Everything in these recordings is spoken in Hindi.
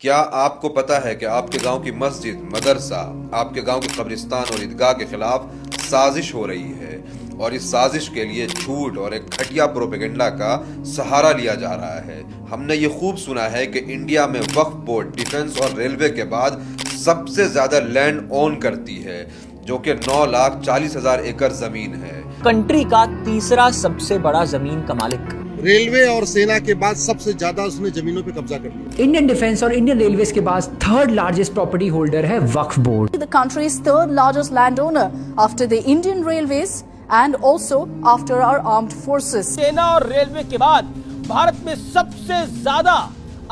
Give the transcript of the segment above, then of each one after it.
क्या आपको पता है कि आपके गांव की मस्जिद, मदरसा, आपके गांव के कब्रिस्तान और ईदगाह के खिलाफ साजिश हो रही है और इस साजिश के लिए झूठ और एक घटिया प्रोपेगेंडा का सहारा लिया जा रहा है। हमने ये खूब सुना है कि इंडिया में वक्फ बोर्ड डिफेंस और रेलवे के बाद सबसे ज्यादा लैंड ओन करती है, जो कि 9,40,000 एकड़ जमीन है। कंट्री का तीसरा सबसे बड़ा जमीन का मालिक। रेलवे और सेना के बाद सबसे ज्यादा उसने जमीनों पे कब्जा कर लिया। इंडियन डिफेंस और इंडियन रेलवेज के पास थर्ड लार्जेस्ट प्रॉपर्टी होल्डर है वक्फ board. The country's third largest landowner after the Indian Railways and also after our armed forces. सेना और रेलवे के बाद भारत में सबसे ज्यादा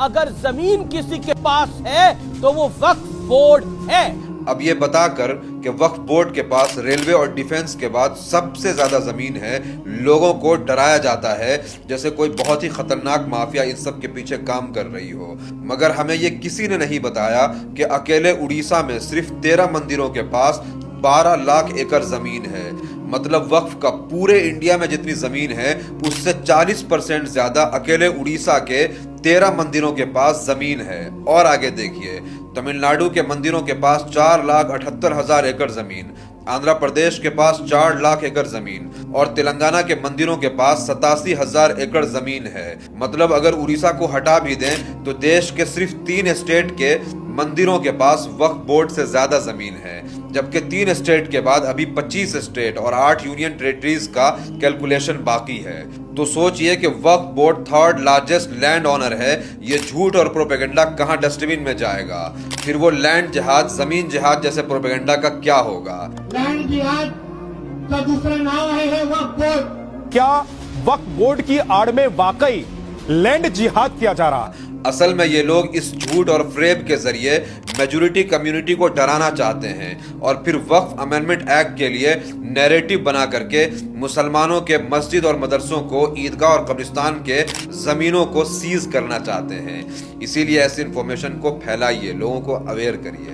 अगर जमीन किसी के पास है तो वो वक्फ बोर्ड है। अब ये बताकर कि वक्फ बोर्ड के पास रेलवे और डिफेंस के बाद सबसे ज्यादा जमीन है, लोगों को डराया जाता है जैसे कोई बहुत ही खतरनाक माफिया इन सब के पीछे काम कर रही हो। मगर हमें ये किसी ने नहीं बताया कि अकेले उड़ीसा में सिर्फ 13 मंदिरों के पास 12 लाख एकड़ जमीन है। मतलब वक्फ का पूरे इंडिया में जितनी जमीन है उससे 40% ज्यादा अकेले उड़ीसा के 13 मंदिरों के पास जमीन है। और आगे देखिए, तमिलनाडु के मंदिरों के पास 4,78,000 एकड़ जमीन, आंध्र प्रदेश के पास 4 लाख एकड़ जमीन और तेलंगाना के मंदिरों के पास 87,000 एकड़ जमीन है। मतलब अगर उड़ीसा को हटा भी दें तो देश के सिर्फ 3 स्टेट के मंदिरों के पास वक्फ बोर्ड से ज्यादा जमीन है, जबकि 3 स्टेट के बाद अभी 25 स्टेट और 8 यूनियन टेरिटरीज का कैलकुलेशन बाकी है। तो सोचिए कि Waqf board third largest land owner है, ये झूठ और प्रोपेगेंडा कहां डस्टबिन में जाएगा? फिर वो लैंड जिहाद, जमीन जिहाद जैसे प्रोपेगेंडा का क्या होगा? लैंड जिहाद का दूसरा नाम है वक्फ बोर्ड। क्या वक्फ बोर्ड की आड़ में वाकई लैंड जिहाद किया जा रहा है? असल में ये लोग इस झूठ और फ्रेब के जरिए मेजॉरिटी कम्युनिटी को डराना चाहते हैं और फिर वक्फ अमेंडमेंट एक्ट के लिए नैरेटिव बना करके मुसलमानों के मस्जिद और मदरसों को, ईदगाह और कब्रिस्तान के जमीनों को सीज करना चाहते हैं। इसीलिए ऐसी इंफॉर्मेशन को फैलाइए, लोगों को अवेयर करिए।